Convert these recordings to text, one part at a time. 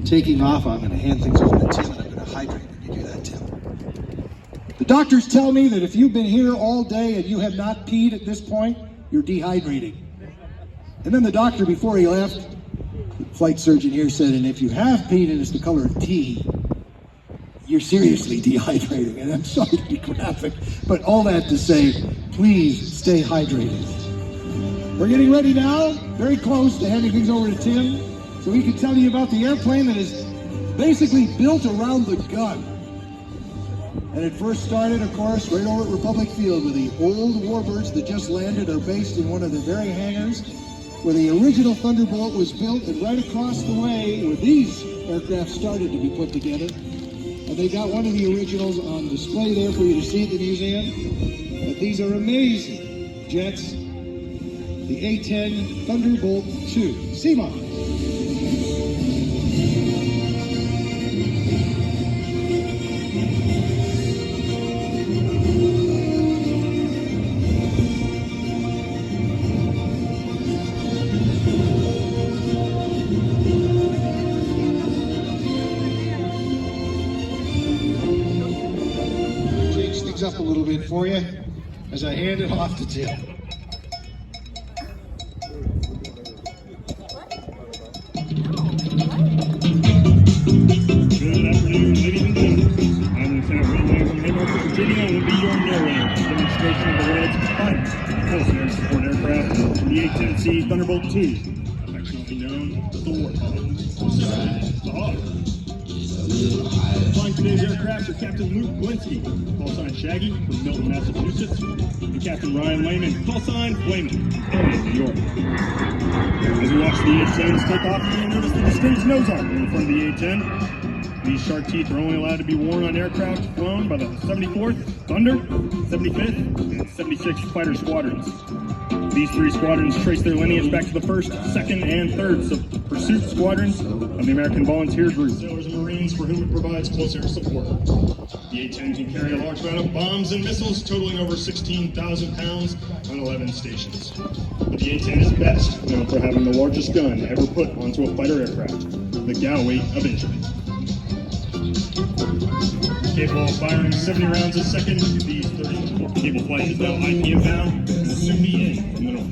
taking off, I'm going to hand things over to Tim, and I'm going to hydrate when you do that, Tim. The doctors tell me that if you've been here all day and you have not peed at this point, you're dehydrating. And then the doctor, before he left, the flight surgeon here said, and if you have peed and it's the color of tea, you're seriously dehydrating. And I'm sorry to be graphic, but all that to say, please stay hydrated. We're getting ready now, very close to handing things over to Tim, so he can tell you about the airplane that is basically built around the gun. And it first started, of course, right over at Republic Field, where the old warbirds that just landed are based in one of the very hangars where the original Thunderbolt was built, and right across the way where these aircraft started to be put together. And they got one of the originals on display there for you to see at the museum. But these are amazing jets. The A-10 Thunderbolt II. Seema. Change things up a little bit for you as I hand it off to Tim. Thunderbolt 2, affectionately known as the Warthog. The Hawk. Flying today's aircraft are Captain Luke Blinsky, call sign Shaggy from Milton, Massachusetts, and Captain Ryan Lehman, call sign Flamin, New York. As we watch the A-10s take off, you may notice the distinct nose arm in front of the A-10. These shark teeth are only allowed to be worn on aircraft flown by the 74th, Thunder, 75th, and 76th Fighter Squadrons. These three squadrons trace their lineage back to the 1st, 2nd, and 3rd Pursuit Squadrons of the American Volunteer Group. Sailors and Marines for whom it provides close air support. The A-10 can carry a large amount of bombs and missiles totaling over 16,000 pounds on 11 stations. But the A-10 is best known for having the largest gun ever put onto a fighter aircraft, the Galloway of Injury. Capable of firing 70 rounds a second, the 30 cable flight is now IPM bound and will soon be in from the north.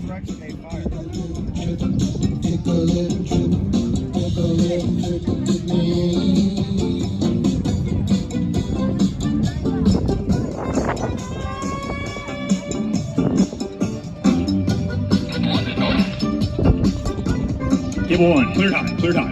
Cable 1, cleared high, cleared high.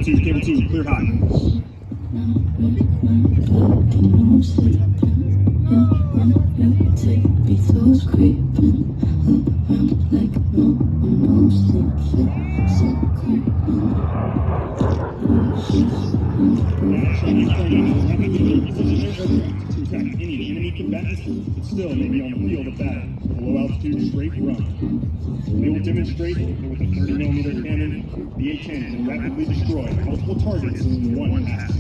Cable 2, clear high. Any enemy combatants, but still may be on the field of battle with a low altitude straight run. They will demonstrate that with a 30mm cannon, the A-10 can rapidly destroy multiple targets in one pass.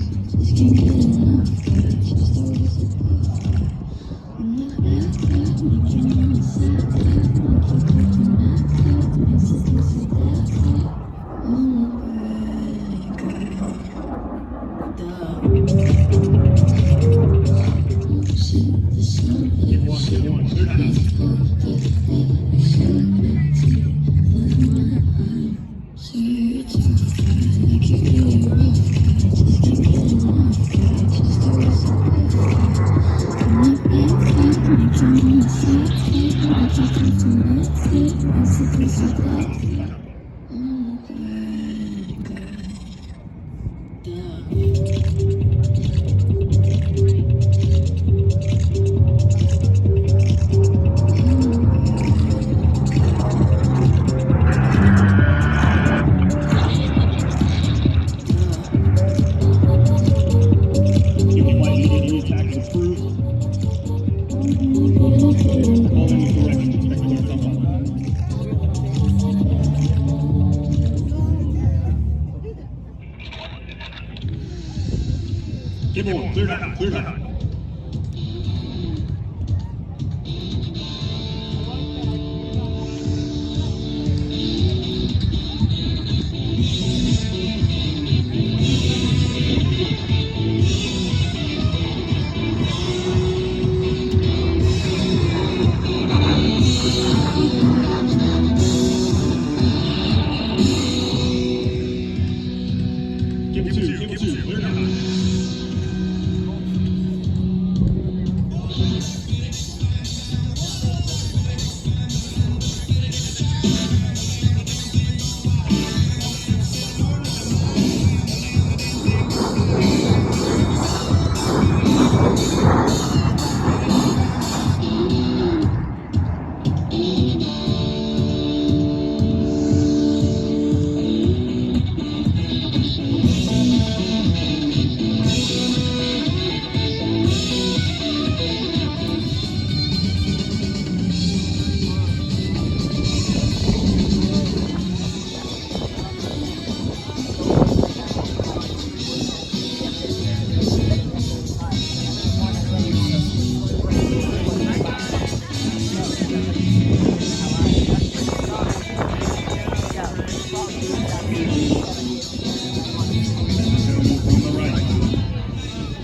Cable 1, cleared hot, cleared hot. Cable 2, cleared hot.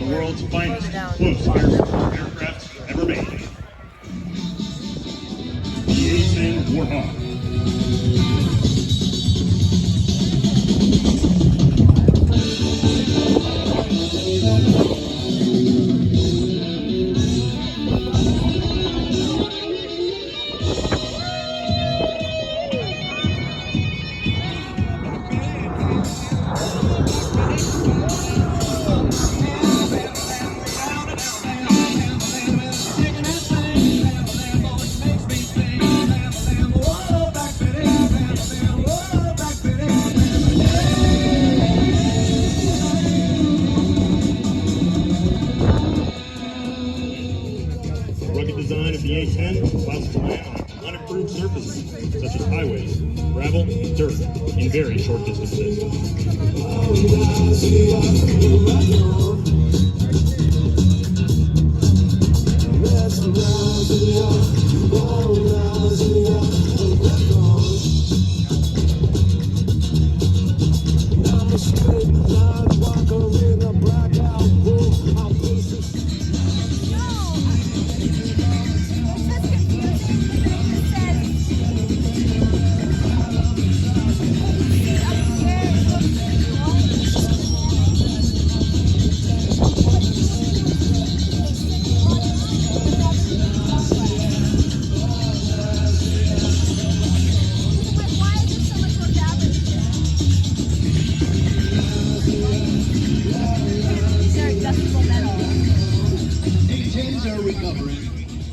World's finest close aircraft ever made. The A-10 Warthog. Rugged design of the A-10 allows it to land on unimproved surfaces, such as highways, gravel, and dirt, in very short distances.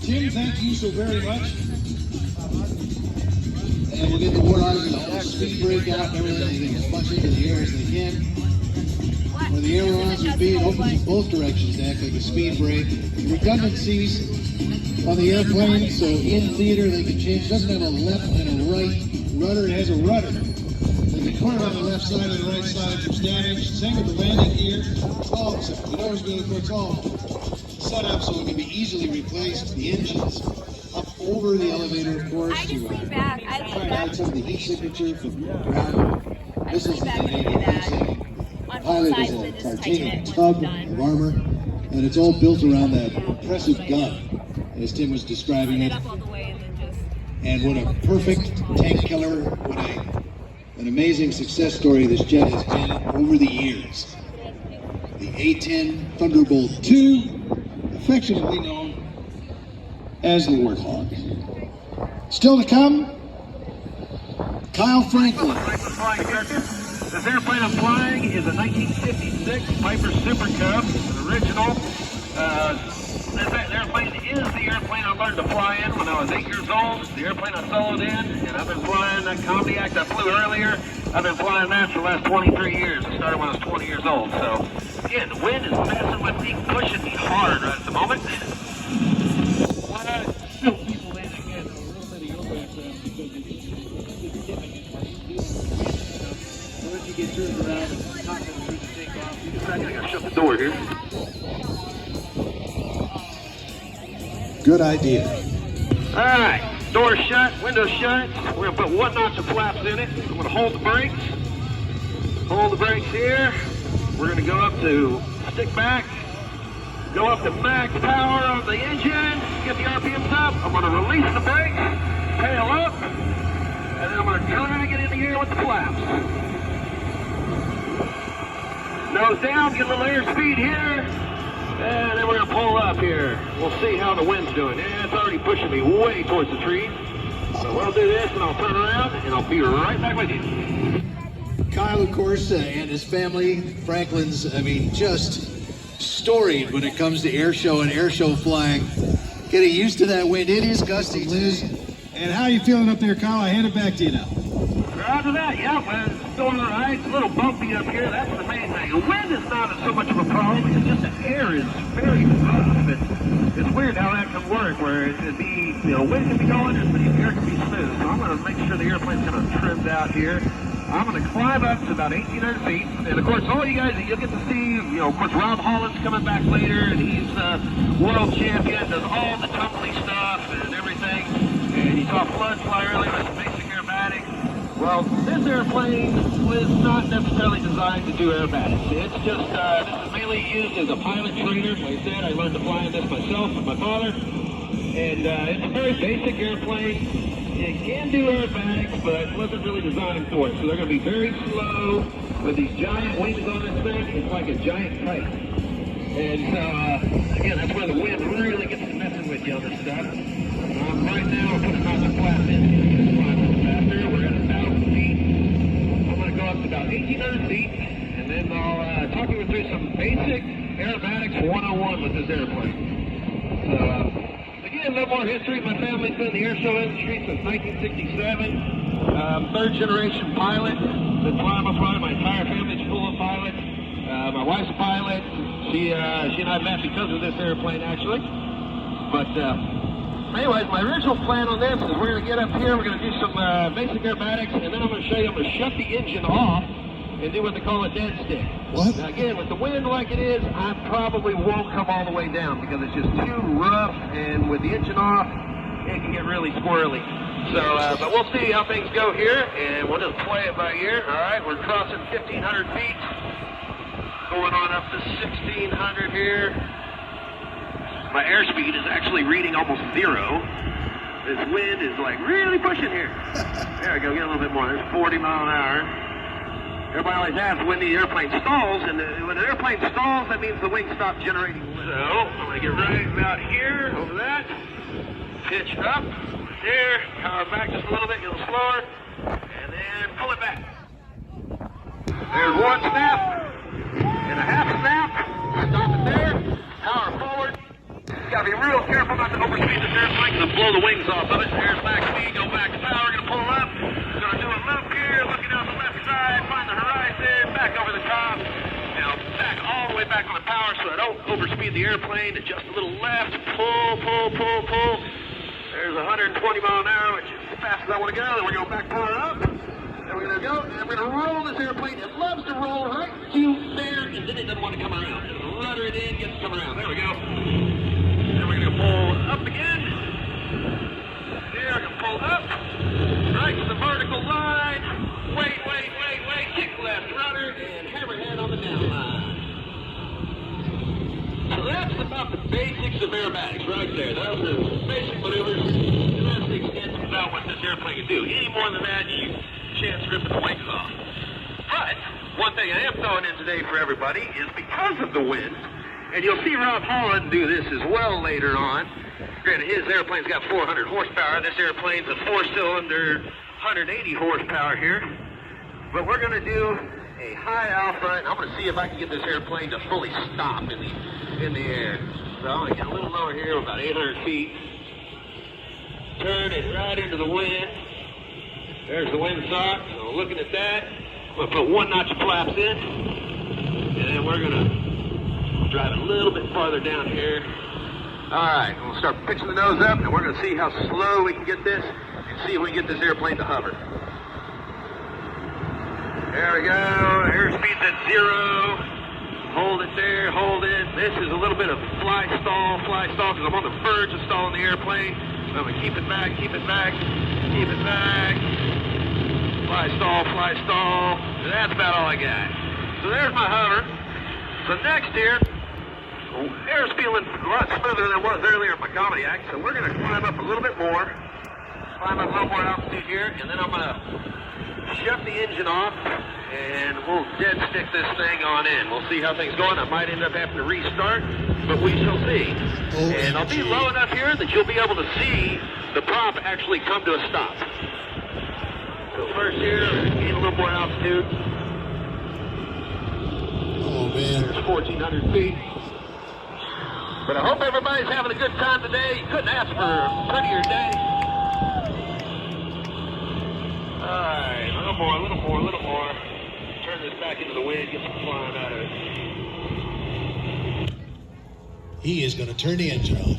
Jim, thank you so very much. And we'll get the Warthog and the speed brake out and everything as much into the air as they can. Where the ailerons would be, it opens in both directions to act like a speed brake. Redundancies on the airplane, so in theater they can change. It doesn't have a left and a right rudder, it has a rudder. They can put it on the left side or the right side if there's damage. Same with the landing gear. It's all the doors go to it's all set up so it can be easily replaced. The engines up over the elevator, of course. I just lean back. I lean back. Some of the heat signature from the ground. This is the Canadian pilot is a titanium tub of armor, and it's all built around that impressive gun, as Tim was describing it. And what a perfect tank killer! What an amazing success story this jet has been over the years. The A-10 Thunderbolt II, affectionately known as the Warthog. Still to come, Kyle Franklin. This airplane I'm flying is a 1956 Piper Super Cub, an original. This airplane is the airplane I learned to fly in when I was 8 years old. The airplane I soloed in, and I've been flying that Combiac I flew earlier. I've been flying that for the last 23 years. I started when I was 20 years old. So, again, the wind is messing with me, pushing me hard right at the moment. When I show people landing in, a real many go back because it's significant. Once you get turned around and not going to take off, I gotta shut the door here. Good idea. All right, door shut, window shut. We're gonna put 1 notch of flaps in it. I'm gonna hold the brakes. Hold the brakes here. We're gonna go up to stick back. Go up to max power on the engine. Get the RPMs up. I'm gonna release the brakes. Tail up. And then I'm gonna try to get in the air with the flaps. Nose down, get a little airspeed here. And then we're going to pull up here. We'll see how the wind's doing. Yeah, it's already pushing me way towards the trees. So we'll do this, and I'll turn around, and I'll be right back with you. Kyle, of course, and his family, Franklin's, I mean, just storied when it comes to air show and air show flying. Getting used to that wind. It is gusty, Liz. And how are you feeling up there, Kyle? I hand it back to you now. Roger that, yeah, well, it's doing all right. It's a little bumpy up here. That's the main thing. The wind is not so much of a problem. It's just the air is very rough. It's weird how that can work, where it could be, you know, wind can be going and the air can be smooth. So I'm going to make sure the airplane's kind of trimmed out here. I'm going to climb up to about 1,800 feet. And, of course, all you guys, you'll get to see, you know, of course, Rob Holland's coming back later, and he's world champion, does all the tumbly stuff and everything. And you saw Flood fly earlier with the basic aerobatics. Well, this airplane was not necessarily designed to do aerobatics. It's just, this is mainly used as a pilot trainer. Like I said, I learned to fly in this myself with my father. And it's a very basic airplane. It can do aerobatics, but it wasn't really designed for it. So they're going to be very slow with these giant wings on this thing. It's like a giant kite. And so, again, that's where the wind really gets to messing with you on this stuff. Right now, we're putting on the flap in. We're at 1,000 feet. I'm going to go up to about 1,800 feet, and then I'll talk you through some basic aerobatics 101 with this airplane. So, again, a little more history. My family's been in the air show industry since 1967. Third generation pilot. Been flying my pilot. My entire family's full of pilots. My wife's a pilot. She and I met because of this airplane, actually. But, anyways, my original plan on this is we're going to get up here, we're going to do some basic aerobatics, and then I'm going to show you, I'm going to shut the engine off and do what they call a dead stick. What? Now again, with the wind like it is, I probably won't come all the way down because it's just too rough, and with the engine off, it can get really squirrely. So, but we'll see how things go here, and we'll just play it by ear. All right, we're crossing 1,500 feet, going on up to 1,600 here. My airspeed is actually reading almost 0. This wind is like really pushing here. There we go, get a little bit more. There's 40 miles an hour. Everybody always asks when the airplane stalls, and when an airplane stalls, that means the wings stop generating lift. So, I'm going to get right about here, over that. Pitch up, there, power back just a little bit, get a little slower, and then pull it back. There's one snap, and a half snap. Stop it there, power forward. Gotta be real careful not to overspeed this airplane and blow the wings off of it. There's back speed, go back to power, gonna pull up. Gonna do a loop here, looking out the left side, find the horizon, back over the top. Now back all the way back on the power so I don't overspeed the airplane. Adjust a little left, pull, pull, pull, pull. There's 120 miles an hour, which is as fast as I want to go. Then we're going back power up. Then we're gonna go, and we're gonna roll this airplane. It loves to roll right to there, and then it doesn't want to come around. Just rudder it in, get it to come around. There we go. Then we're going to pull up again. There, we're going to pull up. Right to the vertical line. Wait, kick left rudder, and hammerhead on the down line. So that's about the basics of aerobatics right there. Those are basic maneuvers, and that's the extent about what this airplane can do. Any more than that, you chance ripping the wings off. But one thing I am throwing in today for everybody is because of the wind, and you'll see Rob Holland do this as well later on. Granted, his airplane's got 400 horsepower. This airplane's a 4-cylinder, 180 horsepower here. But we're going to do a high alpha, and I'm going to see if I can get this airplane to fully stop in the air. So I'm going to get a little lower here, about 800 feet. Turn it right into the wind. There's the windsock. So looking at that, I'm going to put 1 notch of flaps in, and then we're going to drive it a little bit farther down here. All right, we'll start pitching the nose up, and we're going to see how slow we can get this, and see if we can get this airplane to hover. There we go. Airspeed's at 0. Hold it there, hold it. This is a little bit of fly stall, because I'm on the verge of stalling the airplane. I'm going to keep it back. Fly stall. That's about all I got. So there's my hover. So next here, air's feeling a lot smoother than it was earlier in my comedy act, so we're going to climb up a little bit more. Climb up a little more altitude here, and then I'm going to shut the engine off, and we'll dead stick this thing on in. We'll see how things going. I might end up having to restart, but we shall see. And I'll be low enough here that you'll be able to see the prop actually come to a stop. So first here, gain a little more altitude. Oh, man. There's 1,400 feet. But I hope everybody's having a good time today. You couldn't ask for a prettier day. Alright, a little more. Turn this back into the wind, get some flying out of it. He is going to turn the engine off.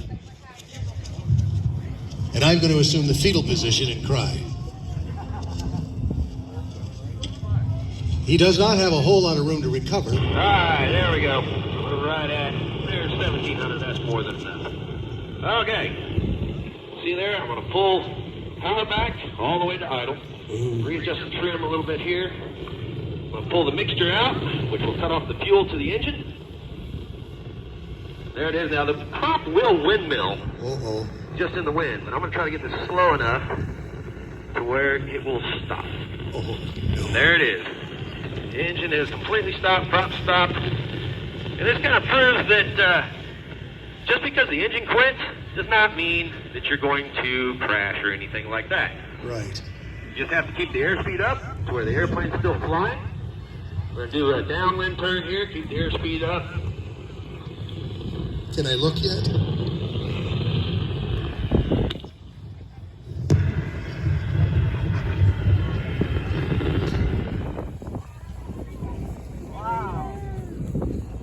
And I'm going to assume the fetal position and cry. He does not have a whole lot of room to recover. Alright, there we go. We're right at, there's 1,700, that's more than enough. Okay. See there, I'm going to pull power back all the way to idle. Readjust the trim a little bit here. I'm going to pull the mixture out, which will cut off the fuel to the engine. There it is. Now, the prop will windmill just in the wind, but I'm going to try to get this slow enough to where it will stop. There it is. The engine is completely stopped, prop stopped. And this kind of proves that just because the engine quits does not mean that you're going to crash or anything like that. Right. You just have to keep the airspeed up to where the airplane's still flying. We're going to do a downwind turn here, keep the airspeed up. Can I look yet? Wow.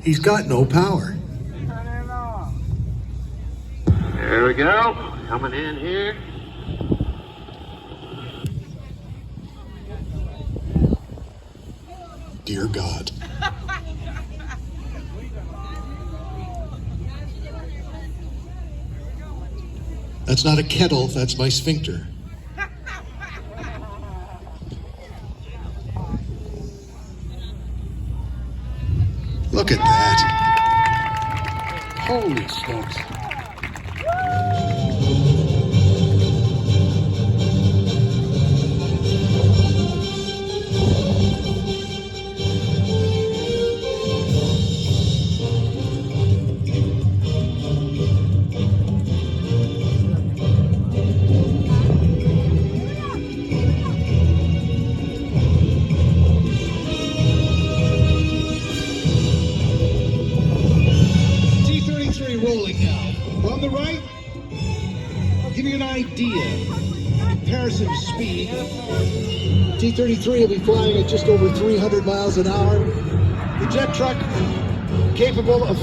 He's got no power. Turn it off. There we go. Coming in here. Dear God. That's not a kettle, that's my sphincter. Look at that. Holy smokes. Rolling now. From the right, I'll give you an idea. Comparison speed. T-33 will be flying at just over 300 miles an hour. The jet truck capable of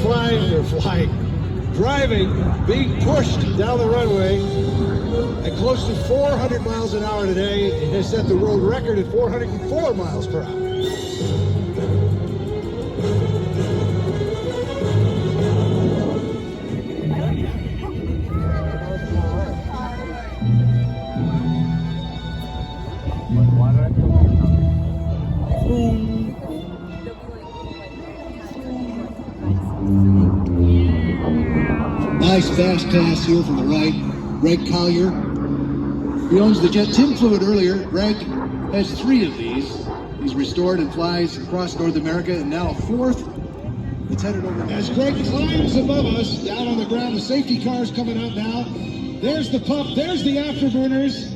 driving, being pushed down the runway at close to 400 miles an hour today. It has set the world record at 404 miles per hour. Nice fast pass here from the right. Greg Collier. He owns the jet. Tim flew it earlier. Greg has 3 of these. He's restored and flies across North America, and now a 4th. It's headed over. As Greg climbs above us, down on the ground, the safety car's coming out now. There's the pump. There's the afterburners.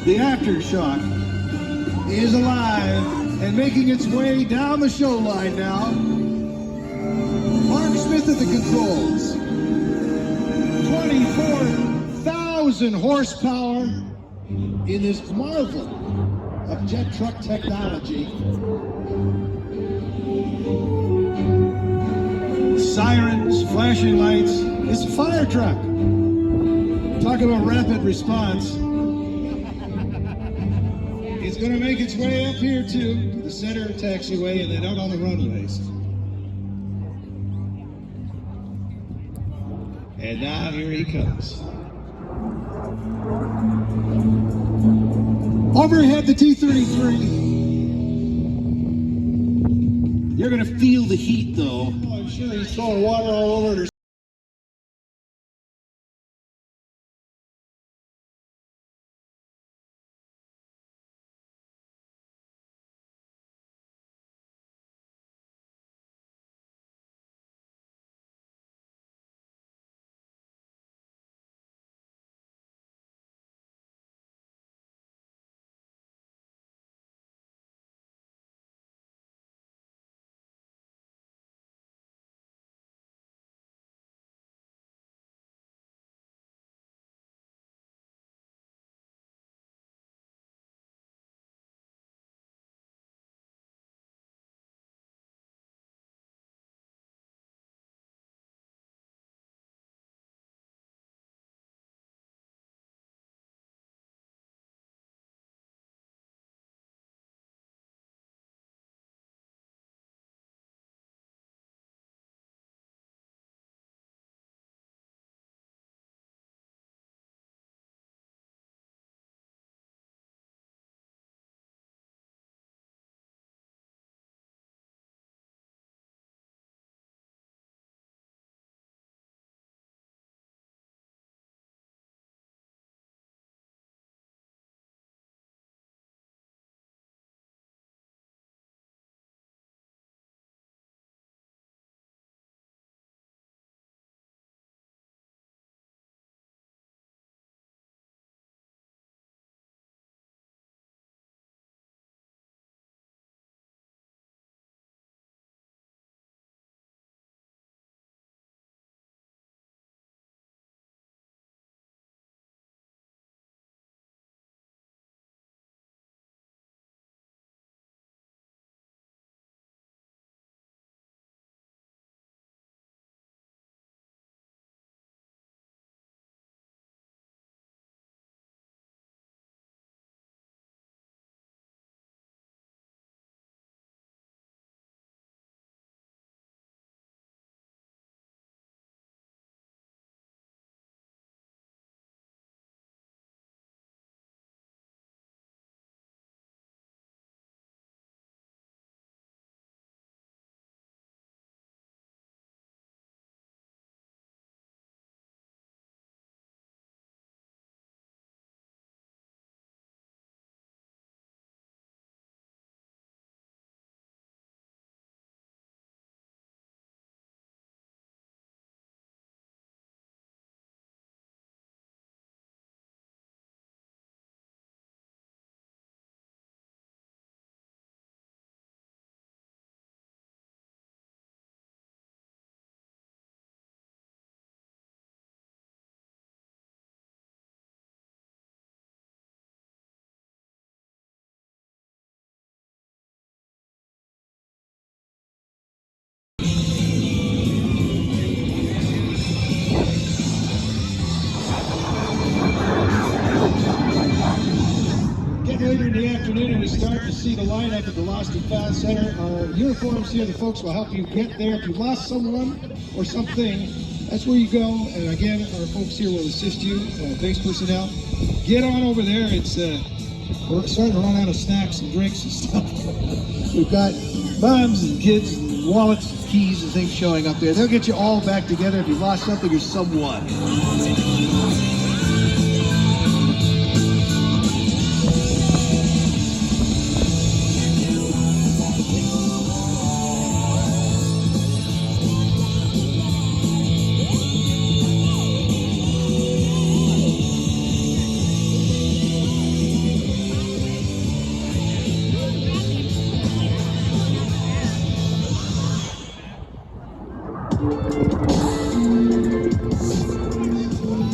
The Aftershock is alive and making its way down the show line now. Mark Smith at the controls. 24,000 horsepower in this marvel of jet truck technology. Sirens, flashing lights. It's a fire truck. Talk about rapid response. It's going to make its way up here too, to the center taxiway and then out on the runways. And now here he comes. Overhead the T-33. You're going to feel the heat though. Oh, I'm sure he's throwing water all over it. Later in the afternoon, and we start to see the lineup at the Lost and Found Center. Our uniforms here, the folks will help you get there. If you lost someone or something, that's where you go. And again, our folks here will assist you, base personnel. Get on over there. It's we're starting to run out of snacks and drinks and stuff. We've got moms and kids and wallets and keys and things showing up there. They'll get you all back together. If you lost something or someone.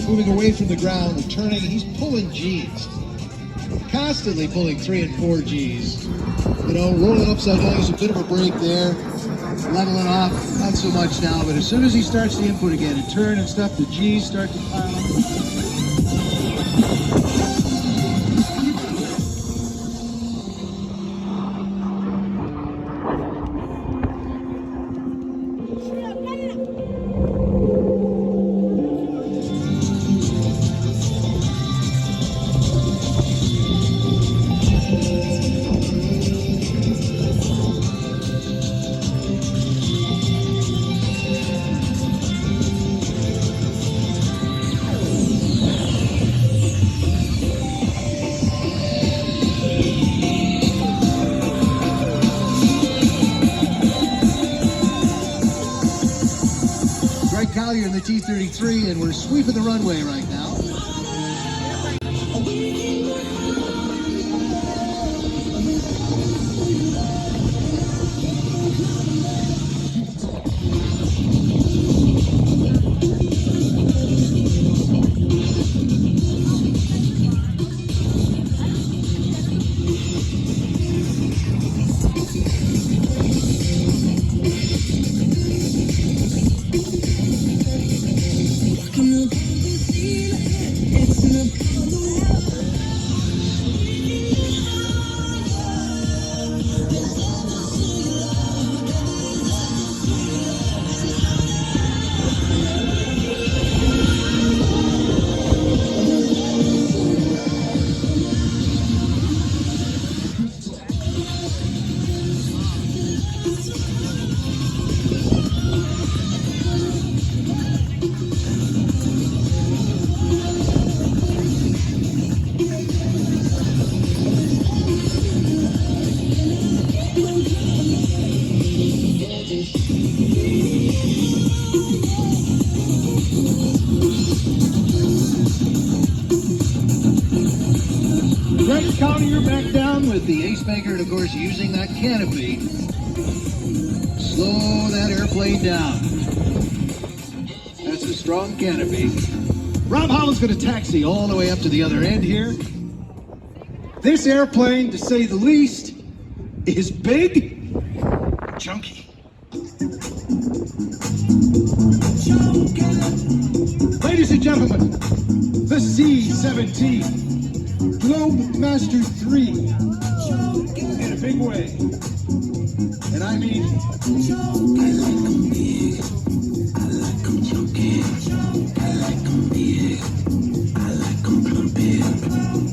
Moving away from the ground and turning, he's pulling G's. Constantly pulling 3 and 4 G's. You know, rolling upside down, there's a bit of a break there. Leveling off, not so much now, but as soon as he starts the input again and turn and stuff, the G's start to pile up. Collier in the T-33, and we're sweeping the runway right now. Collier back down with the ace maker, and of course using that canopy. Slow that airplane down. That's a strong canopy. Rob Holland's going to taxi all the way up to the other end here. This airplane, to say the least, is big, chunky. Ladies and gentlemen, the C-17. Globemaster 3 in a big way. And I mean, I like them big, I like them chunky, I like them big, I like them plumpy,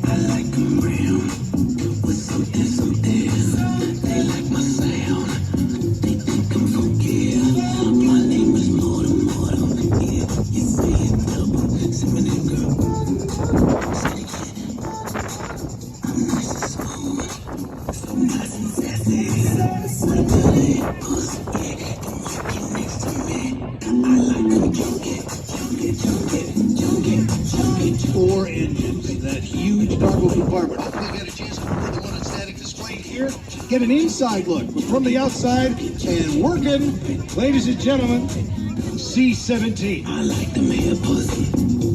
I like them round with something, something. They like my sound, they think I'm funky. My name is Mortal, yeah, you say it double, send me that girl. Four engines, that huge cargo compartment. Hopefully you get a chance to board the one on static display here. Get an inside look from the outside and working, ladies and gentlemen, C-17. I like them hair pussy,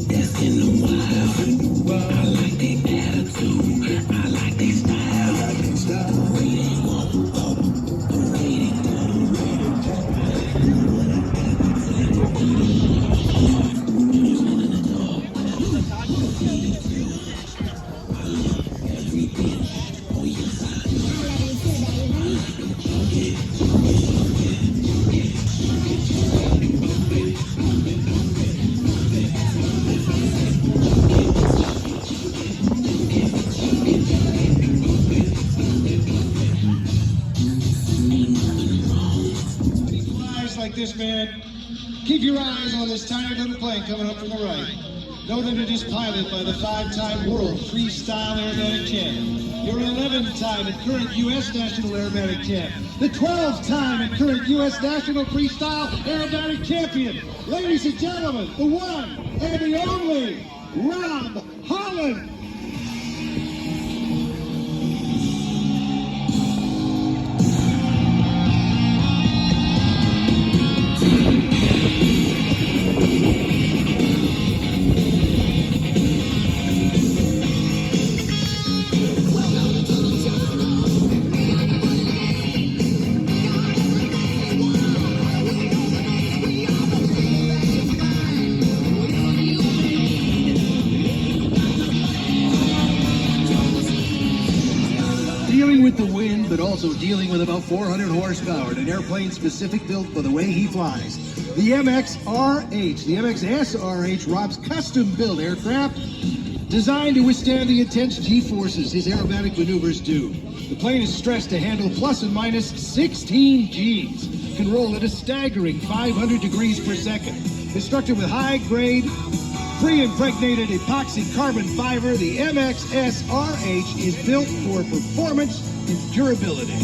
that's in the wild. I like their attitude, I like their style. I like their style. Rating, like this, man. Keep your eyes on this tiny little plane coming up from the right. Know that it is piloted by the 5-time world freestyle aerobatic champ. Your 11th-time and current U.S. national aerobatic champ. The 12th-time and current U.S. national freestyle aerobatic champion. Ladies and gentlemen, the one and the only Rob Holland. The wind, but also dealing with about 400 horsepower, an airplane specific built for the way he flies. The MX-RH, the MX-SRH, Rob's custom-built aircraft designed to withstand the intense G-forces his aerobatic maneuvers do. The plane is stressed to handle plus and minus 16 Gs, can roll at a staggering 500 degrees per second. Constructed with high-grade pre-impregnated epoxy carbon fiber, the MX-SRH is built for performance and durability.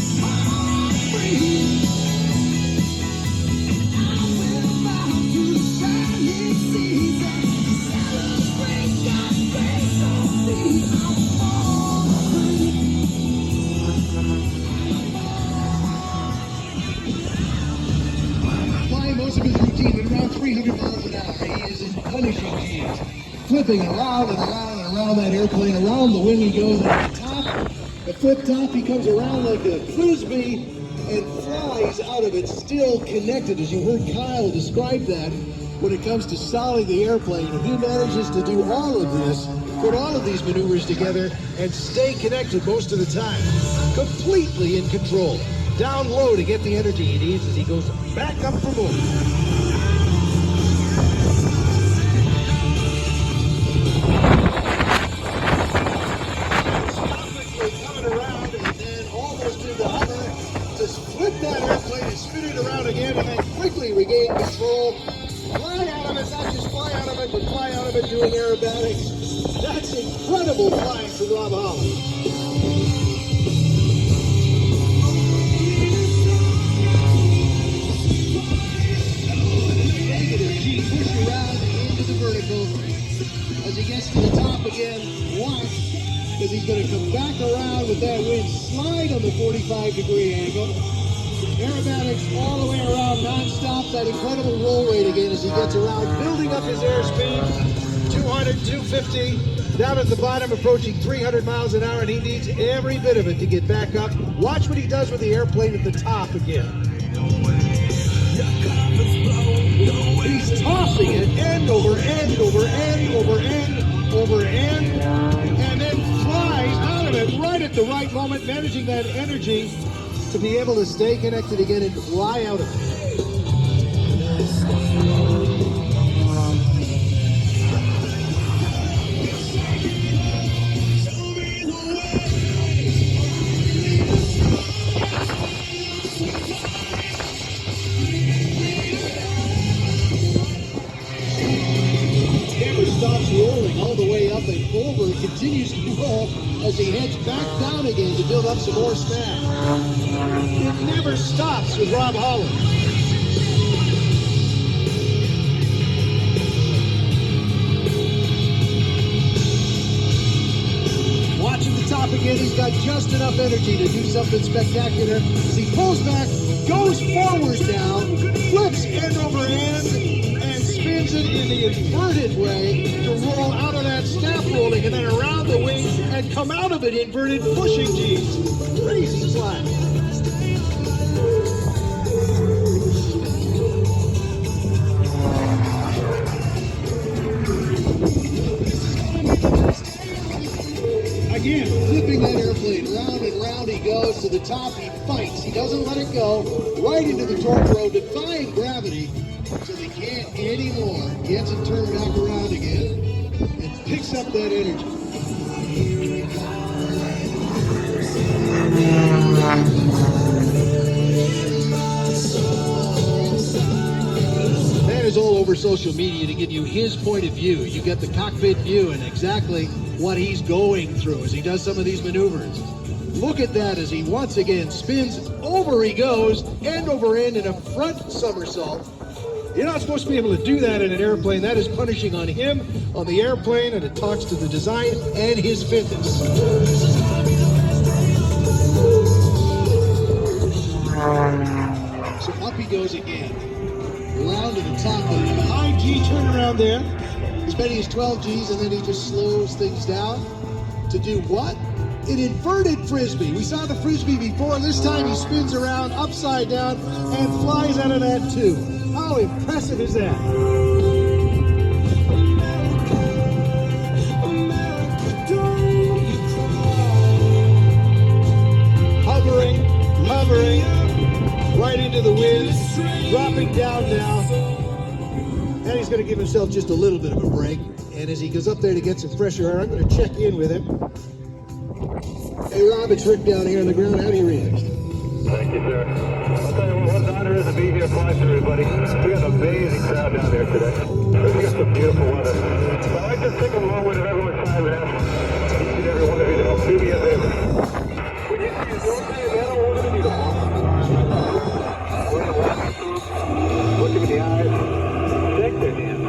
most of his routine at around 300 miles an hour. He is in punishing G's, flipping around and around and around that airplane. Around the wing he goes, and at the top, the flip top, he comes around like a frisbee and flies out of it, still connected, as you heard Kyle describe that. When it comes to stalling the airplane, he manages to do all of this, put all of these maneuvers together, and stay connected most of the time. Completely in control. Down low to get the energy he needs as he goes back up for more. Coming around and then almost to the hover. Just flip that airplane and spin it around again and then quickly regain control. Fly out of it, not just fly out of it, but fly out of it doing aerobatics. That's incredible flying for Rob Holland. Negative G, push around into the vertical. As he gets to the top again, watch, because he's going to come back around with that wind slide on the 45-degree angle. Aerobatics all the way around, non-stop, that incredible roll rate again as he gets around, building up his airspeed, 200, 250, down at the bottom, approaching 300 miles an hour, and he needs every bit of it to get back up. Watch what he does with the airplane at the top again. He's tossing it end over end over end over end over end, and then flies out of it right at the right moment, managing that energy to be able to stay connected again and fly out of it. Camera stops rolling all the way up and over, continues to roll as he heads back down again to build up some more smack. It never stops with Rob Holland. Watch at the top again, he's got just enough energy to do something spectacular. As he pulls back, goes forward now, flips end over end, and spins it in the inverted way to roll out of that snap rolling and then around the wing and come out of it inverted, pushing G's. Crazy slide. Again, flipping that airplane round and round he goes to the top, he fights, he doesn't let it go, right into the torque road, defying gravity, so they can't anymore. Gets it turned back around again, and picks up that energy. That is all over social media to give you his point of view. You get the cockpit view and exactly what he's going through as he does some of these maneuvers. Look at that as he once again spins, over he goes, end over end in a front somersault. You're not supposed to be able to do that in an airplane. That is punishing on him, on the airplane, and it talks to the design and his fitness. So up he goes again. Around to the top of the high G turnaround there. Spending his 12 G's, and then he just slows things down to do what? An inverted frisbee. We saw the frisbee before. This time he spins around upside down and flies out of that too. How impressive is that? Hovering, right into the wind, dropping down now. And he's going to give himself just a little bit of a break. And as he goes up there to get some fresh air, I'm going to check in with him. Hey Rob, it's Rick down here on the ground. How do you react? Thank you, sir. I'll tell you what an honor it is to be here flying through, everybody. We got an amazing crowd down there today. We got some beautiful weather. So I'd like to take a moment of everyone's time and ask each and every one of you to help do me a favor. When you see a door thing again, we're going to need a moment. We're going to walk through, look them in the eyes, shake their hands,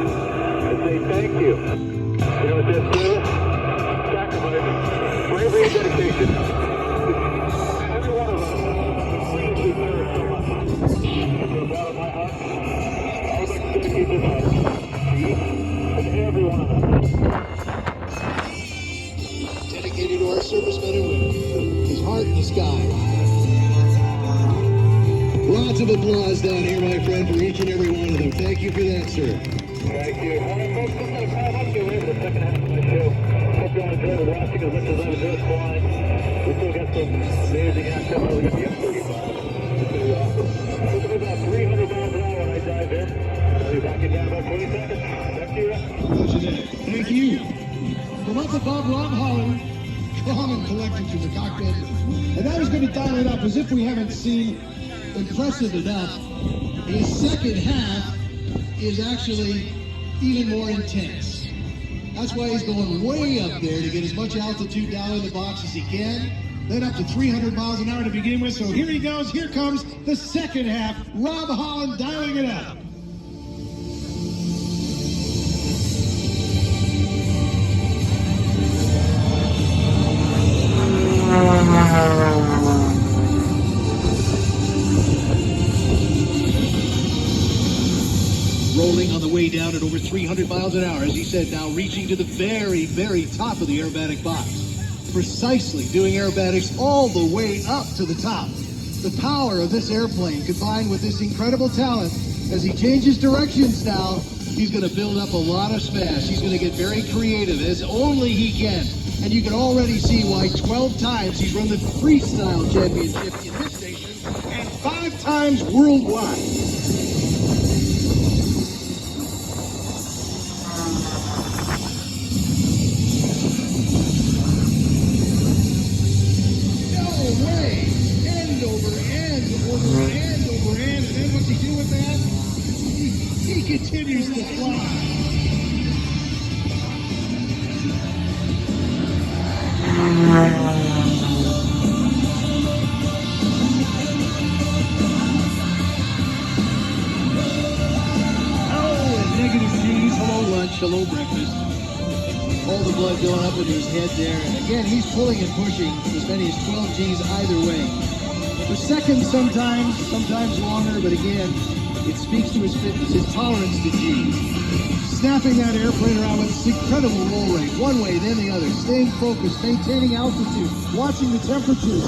and say thank you. You know what this is? Sacrifice, bravery, and dedication. Every one of us. From the bottom of my heart, keep in mind, and every one of them. Dedicated to our servicemen and women. His heart in the sky. Lots of applause down here, my friend, for each and every one of them. Thank you for that, sir. Thank you. All right, folks, just going to climb up, get ready for the second half of the show. Hope you all enjoy watching as much as I've enjoyed flying. We still got some amazing action. We got the F-35. It's going to be awesome. It's going to be about 300 miles an hour when I dive in. I'll be back in down about 20 seconds. Back to you. Thank you. From up above, Rob Holland, calm and collected to the cockpit. And now he's going to dial it up as if we haven't seen impressive enough. His second half is actually even more intense. That's why he's going way up there to get as much altitude down in the box as he can. Then up to 300 miles an hour to begin with. So here he goes. Here comes the second half. Rob Holland dialing it up. Rolling on the way down at over 300 miles an hour, as he said, now reaching to the very, very top of the aerobatic box. Precisely doing aerobatics all the way up to the top. The power of this airplane combined with this incredible talent, as he changes directions now, he's going to build up a lot of smash. He's going to get very creative, as only he can. And you can already see why 12 times he's run the freestyle championship in this nation and 5 times worldwide. Continues to fly. Negative G's, hello lunch, hello breakfast. All the blood going up into his head there. And again, he's pulling and pushing as many as 12 G's either way. For seconds sometimes longer, but again, it speaks to his fitness, his tolerance to G. Snapping that airplane around with this incredible roll rate, one way, then the other, staying focused, maintaining altitude, watching the temperatures.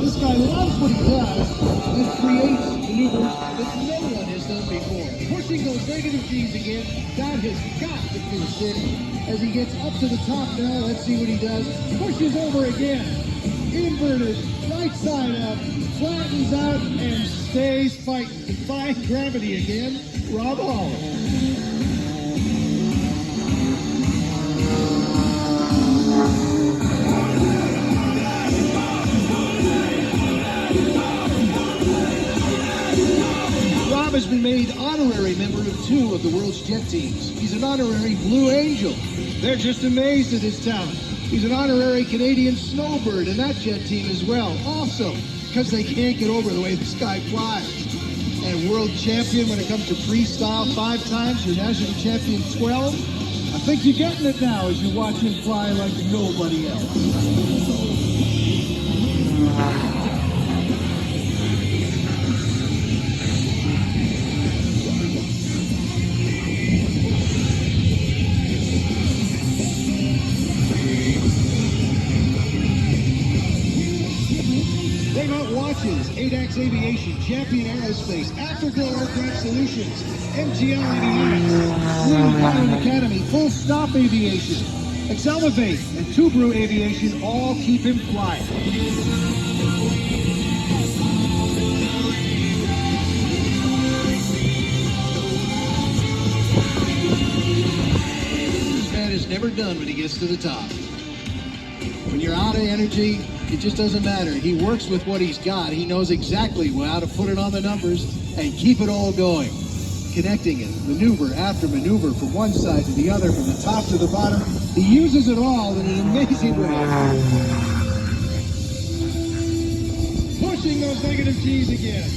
This guy loves what he does and creates maneuvers that no one has done before. Pushing those negative G's again, that has got to finish it. As he gets up to the top now, let's see what he does. Pushes over again, inverted, right side up, flattens out, and stays fighting. Defying gravity again, Rob Holland. Rob has been made honorary member of 2 of the world's jet teams. He's an honorary Blue Angel. They're just amazed at his talent. He's an honorary Canadian Snowbird in that jet team as well. Also, because they can't get over the way this guy flies. And world champion when it comes to freestyle 5 times, your national champion 12. I think you're getting it now as you watch him fly like nobody else. ADAX Aviation, Champion Aerospace, Afterglow Aircraft Solutions, MGL Avionics, Blue Pilot Academy, Full Stop Aviation, Accelerate, and Tubru Aviation all keep him flying. This man is never done when he gets to the top. When you're out of energy, it just doesn't matter. He works with what he's got. He knows exactly how to put it on the numbers and keep it all going. Connecting it, maneuver after maneuver from one side to the other, from the top to the bottom. He uses it all in an amazing way. Pushing those negative G's again.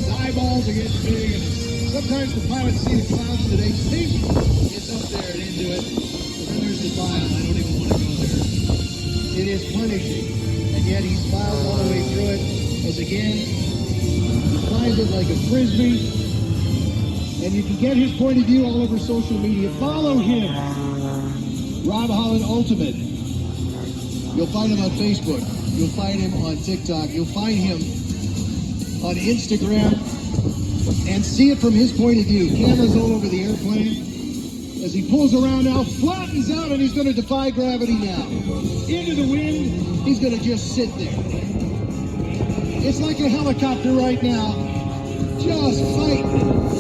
His eyeballs are getting big, and sometimes the pilots see the clouds today. Think it's up there and into it. And then there's the bile. I don't even want to go there. It is punishing, and yet he smiles all the way through it, as again, he flies it like a frisbee, And you can get his point of view all over social media. Follow him, Rob Holland Ultimate. You'll find him on Facebook. You'll find him on TikTok. You'll find him on Instagram. And see it from his point of view. Cameras all over the airplane. As he pulls around now, flattens out, and he's going to defy gravity now. Into the wind, he's going to just sit there. It's like a helicopter right now. Just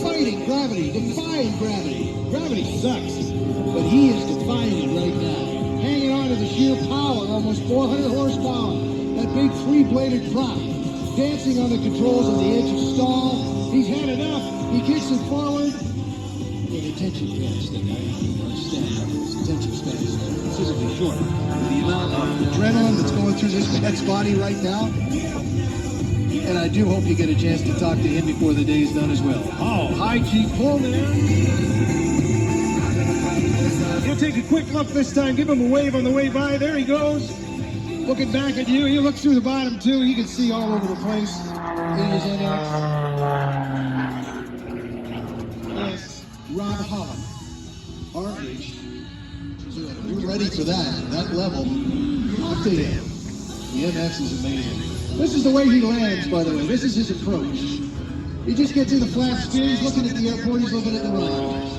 fighting gravity, defying gravity. Gravity sucks, but he is defying it right now. Hanging on to the sheer power, almost 400 horsepower. That big three-bladed prop. Dancing on the controls on the edge of stall. He's had enough. He kicks it forward. The attention span thing, I understand. His attention span is considerably short. With the amount of adrenaline that's going through this man's body right now. And I do hope you get a chance to talk to him before the day's done as well. Oh, high G pull there. He'll take a quick look this time. Give him a wave on the way by. There he goes. Looking back at you. He looks through the bottom too. You can see all over the place in his NX. Yes, Rob Holland. RH. We're ready for that level. Up to him. The NX is amazing. This is the way he lands, by the way. This is his approach. He just gets in the flap spin, he's looking at the airport, he's looking at the runway.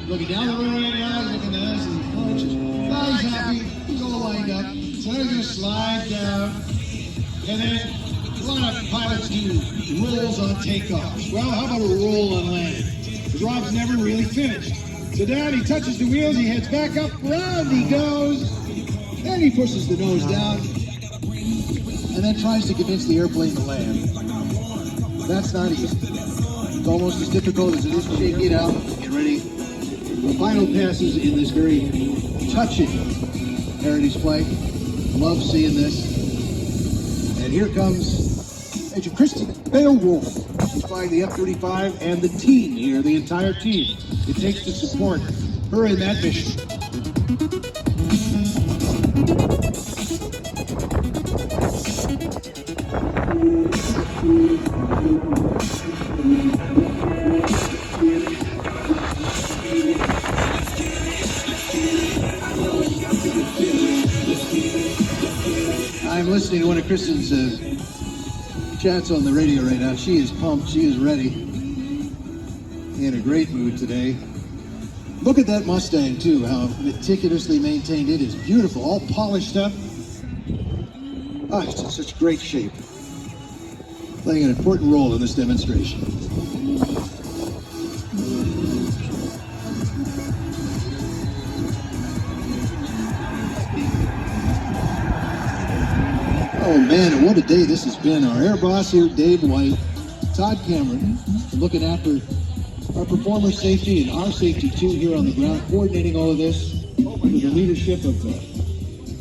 Looking down the runway now, he's looking at us, and he punches. Now he's happy, he's all lined up. So now he's going to slide down. And then a lot of pilots do rolls on takeoffs. Well, how about a roll on landing? Because Rob's never really finished. So down, he touches the wheels, he heads back up, round he goes. Then he pushes the nose down. And then tries to convince the airplane to land. That's not easy. It's almost as difficult as it is to shake it out. Get ready. The final passes in this very touching heritage flight. Love seeing this. And here comes Major Kristen Beowulf. She's flying the F-35 and the team here, the entire team. It takes to support her in that mission. I'm listening to one of Kristen's chats on the radio right now. She is pumped. She is ready. In a great mood today. Look at that Mustang, too, how meticulously maintained it is. Beautiful, all polished up. Ah, it's in such great shape. Playing an important role in this demonstration. Oh man, what a day this has been. Our air boss here, Dave White, Todd Cameron, looking after our performer safety and our safety too here on the ground, coordinating all of this under the leadership of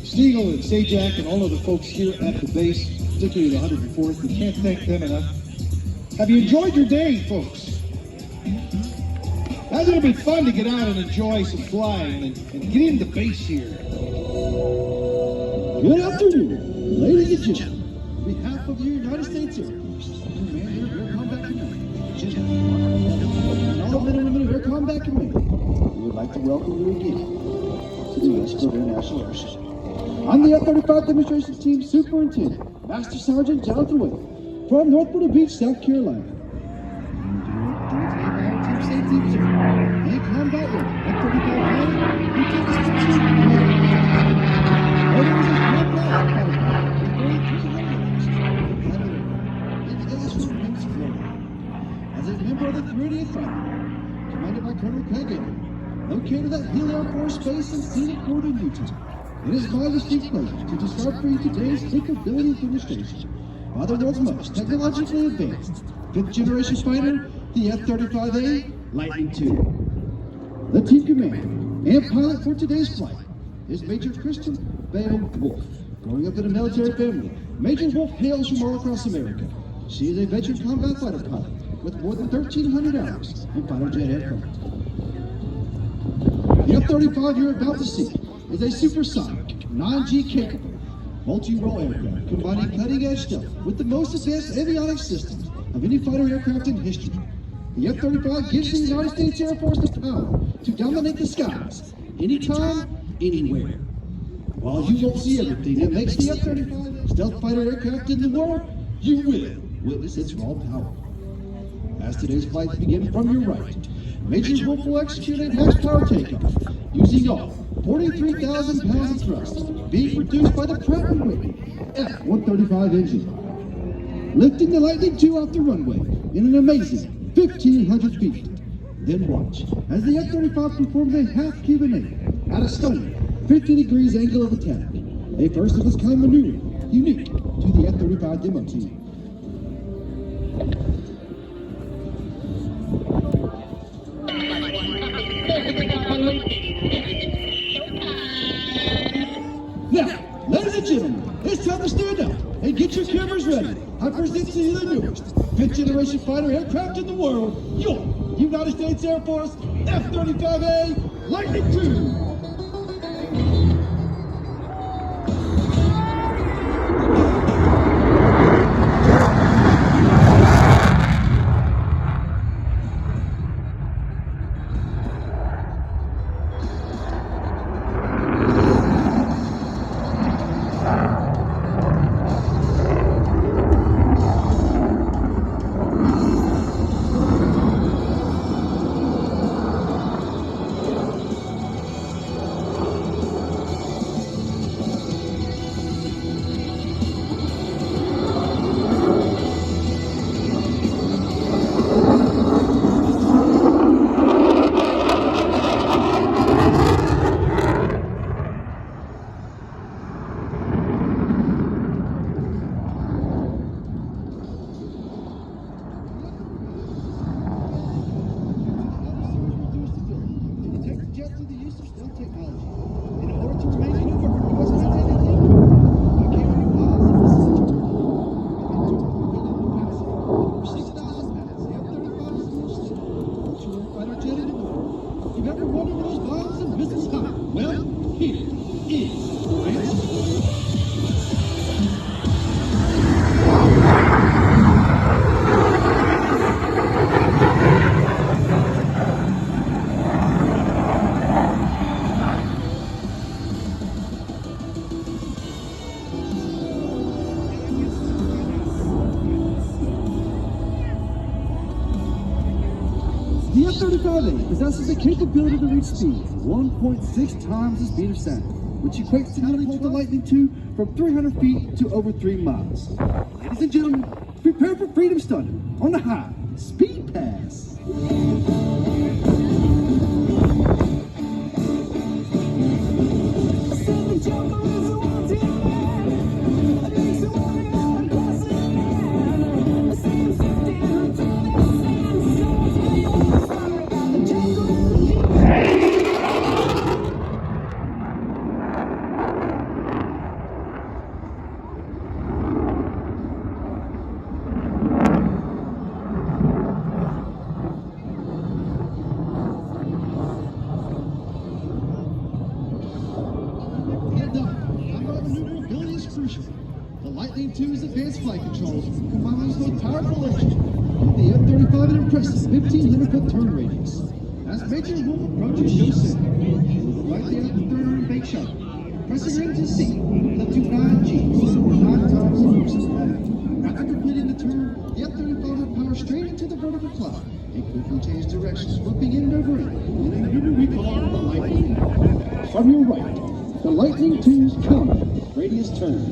Stiegel and Sajak and all of the folks here at the base, particularly the 104th. We can't thank them enough. Have you enjoyed your day, folks? Hasn't it been fun to get out and enjoy some flying and get into the base here? Good afternoon, ladies and gentlemen. On behalf of the United States Air Force, Commander Air Combat Command, and all men and women of Air Combat Command, we would like to welcome you again to the Westfield International Airshow. I'm the F-35 Demonstrations Team Superintendent, Master Sergeant Jonathan Wade, from North Myrtle Beach, South Carolina. Team Safety Observer and Combat Air F-35 Lieutenant as a member of the 30th Fighter, commanded by Colonel Kagan, located at Hill Air Force Base in Scenic Northern Utah. It is my distinct pleasure to describe for you today's capability demonstration by the world's most technologically advanced 5th generation fighter, the F-35A Lightning II. The team commander and pilot for today's flight is Major Kristen Beowulf. Growing up in a military family, Major Wolf hails from all across America. She is a veteran combat fighter pilot with more than 1,300 hours in fighter jet aircraft. The F-35 you're about to see is a supersonic, non-G capable, multi-role aircraft combining cutting-edge stealth with the most advanced avionics systems of any fighter aircraft in history. The F-35 gives the United States Air Force the power to dominate the skies, anytime, anywhere. While you won't see everything that makes the F-35 stealth fighter aircraft in the world, you will witness its raw power. As today's flights begin from your right, Major Wolf will execute a max power takeoff using all 43,000 pounds of thrust being produced by the Pratt & Whitney F-135 engine. Lifting the Lightning II off the runway in an amazing 1,500 feet. Then watch as the F-35 performs a half Cuban eight at a stunning 50 degrees angle of attack. A first of its kind maneuver unique to the F-35 demo team. Now, ladies and gentlemen, it's time to stand up and get your cameras ready. I present to you the newest 5th generation fighter aircraft in the world, your United States Air Force F-35A Lightning II. The F-35A possesses the capability to reach speeds 1.6 times the speed of sound, which equates to catapult the Lightning II from 300 feet to over 3 miles. Ladies and gentlemen, prepare for Freedom Stunner on the high Speed Pass. The Lightning II's advanced flight controls combines with powerful engine with the F-35 an impressive 1,500-foot turn radius. As Major Wolf approaches show center, move lightly out the third arm bank shuttle, pressing her into C, up to 9 Gs, or 9 times the force of light. After completing the turn, the F-35 will power straight into the vertical cloud and quickly change directions, flipping end over end in a maneuver we call the Lightning. From your right, the Lightning II's combat radius turn.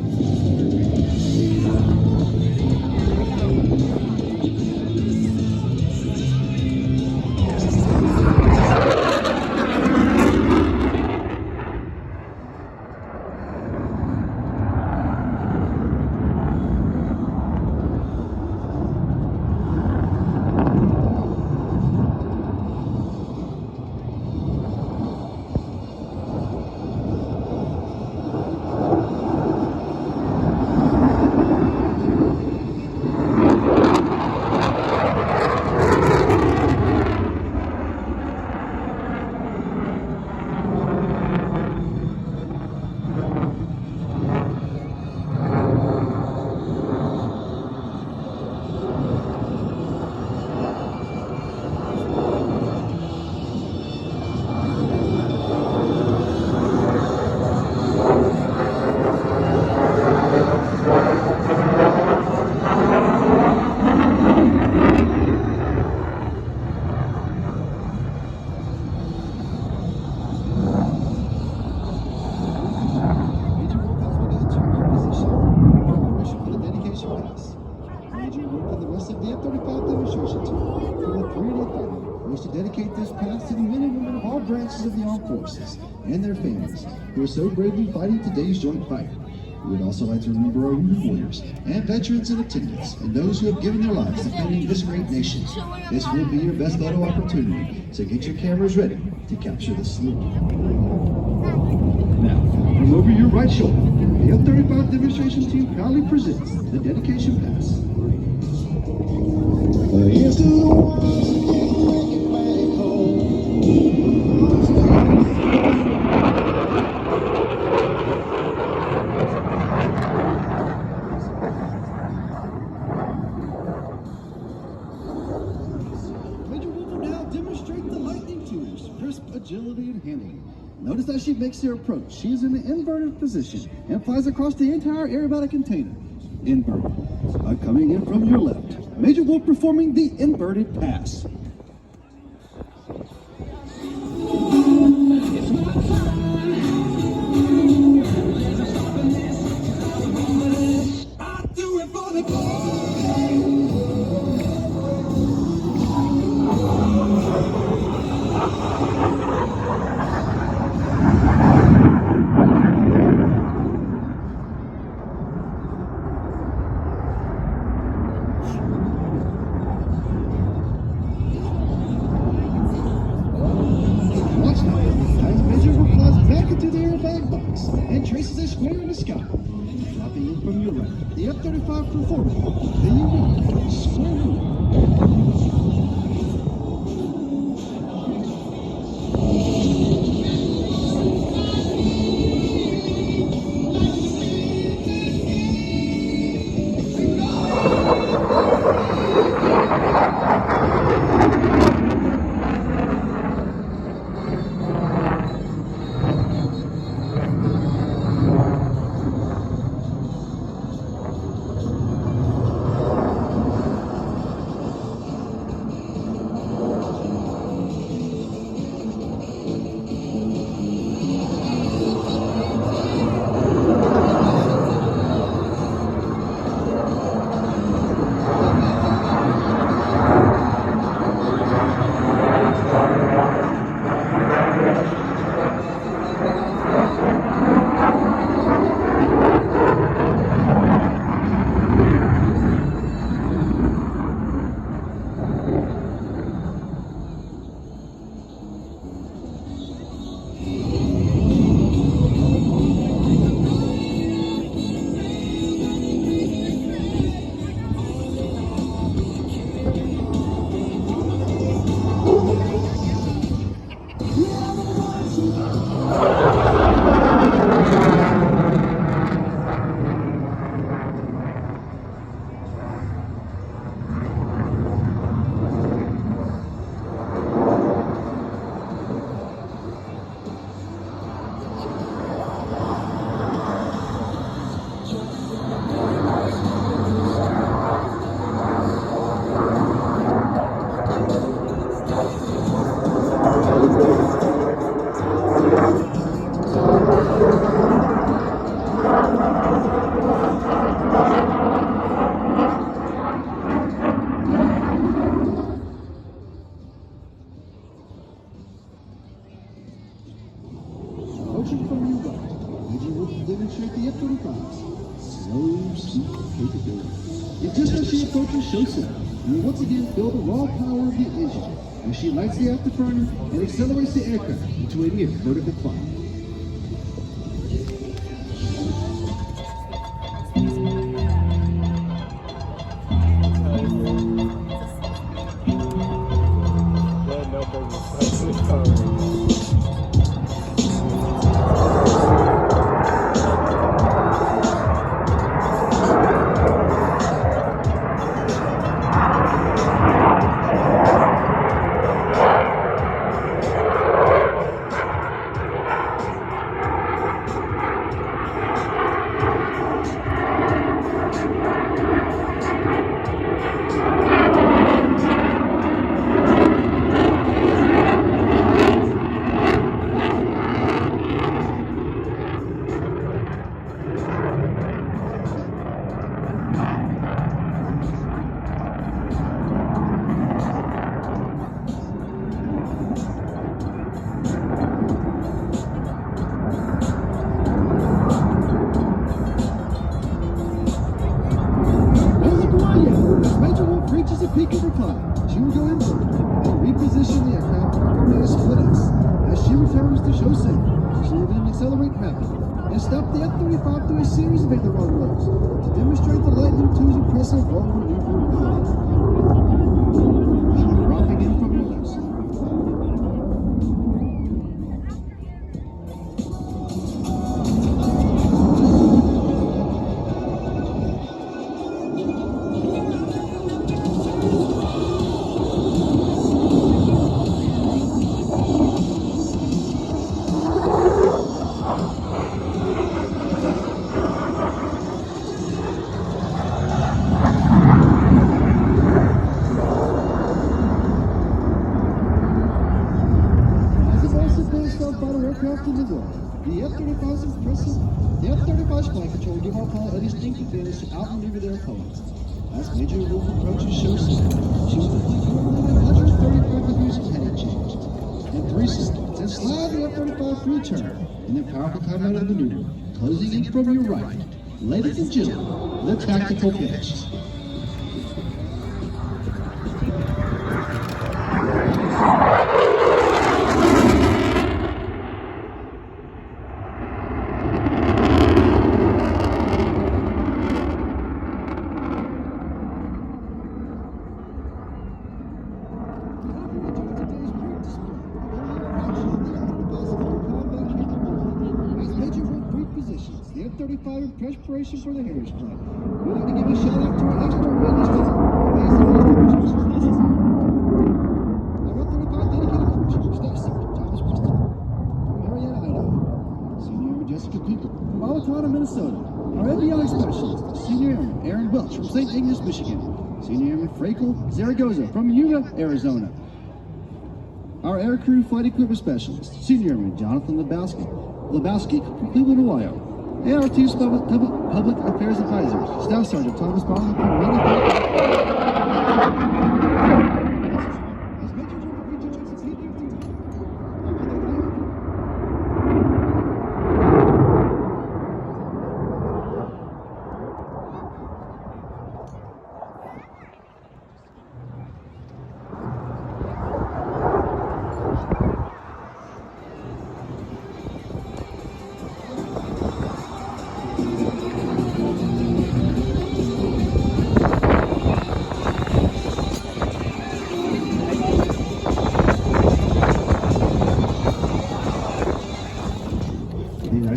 demonstration team for the 380 wish to dedicate this pass to the men and women of all branches of the armed forces and their families who are so bravely fighting today's joint fight. We would also like to remember our wounded warriors and veterans in attendance and those who have given their lives defending this great nation. This will be your best photo opportunity, so get your cameras ready to capture the salute. Now, from over your right shoulder, the F-35 demonstration team proudly presents the dedication pass. Here's to the ones who can't make it back home. Major Wolf will now demonstrate the lightning tours, crisp agility and handling. Notice that she makes her approach. She is in the inverted position and flies across the entire aerobatic container. Inverted. Coming in from your left, Major Wolf performing the inverted pass. Traces a square in the sky. Dropping in from your right, the F-35 performing the unique square move. Approaching from your right, Major Wolf will demonstrate the F-35's slow, sweet capability. And just as she approaches showstop, you will once again feel the raw power of the engine as she lights the afterburner and accelerates the aircraft into a near vertical climb. She will go inboard and reposition the aircraft from a split X. As she returns to show signal, she will then accelerate rapidly and stop the F-35 through a series of aileron rolls to demonstrate the Lightning II's impressive roll maneuverability. Dropping in from your left side. The F-35's impressive. The F-35's flight control give our pilot a distinct advantage to outmaneuver their opponents. As Major Wolf approaches show signal, she will complete more than 135 degrees of heading change in 3 seconds and slide the F-35 through a turn and then powerful climb out of the maneuver, closing in from your right. Ladies and gentlemen, the tactical finish. The F-35 in preparation for the Heritage Club. We'd like to give a shout out to our expert witness team. Our F-35 dedicated crew chief, Staff Sergeant Thomas Preston. From Marietta, Idaho, Senior Airman Jessica Pinker. From Owatonna, Minnesota, our avionics specialist, Senior Airman Aaron Welch from St. Ignace, Michigan. Senior Airman Frakel Zaragoza from Yuma, Arizona. Our aircrew flight equipment specialist, Senior Airman Jonathan Lebowski from Cleveland, Ohio. And our team's public affairs advisors, Staff Sergeant Thomas Barlow from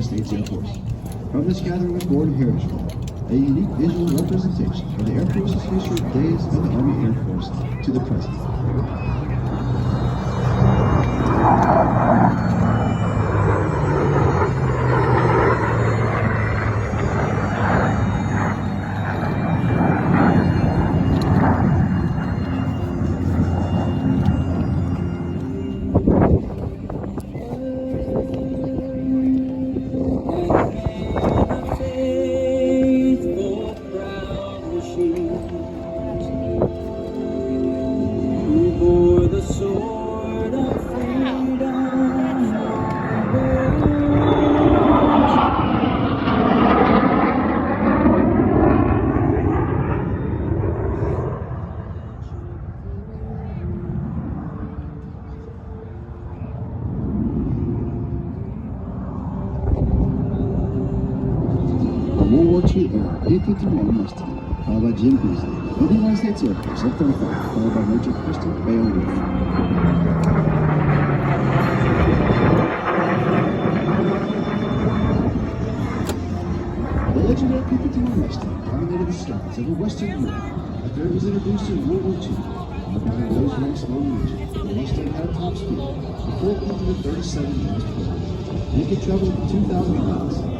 States Air Force. From this gathering aboard Heritage Club, a unique visual representation of the Air Force's history of days of the Army Air Force to the present. World War II era A-51 Mustang, followed by Jim Beasley, of the United States Air Force, F-35, followed by Major Christian Bailey. The legendary P-51 Mustang dominated the skies over Western Europe after it was introduced in World War II. By those ranks low region, the Mustang had a top speed of 437 miles per hour, and it could travel 2,000 miles.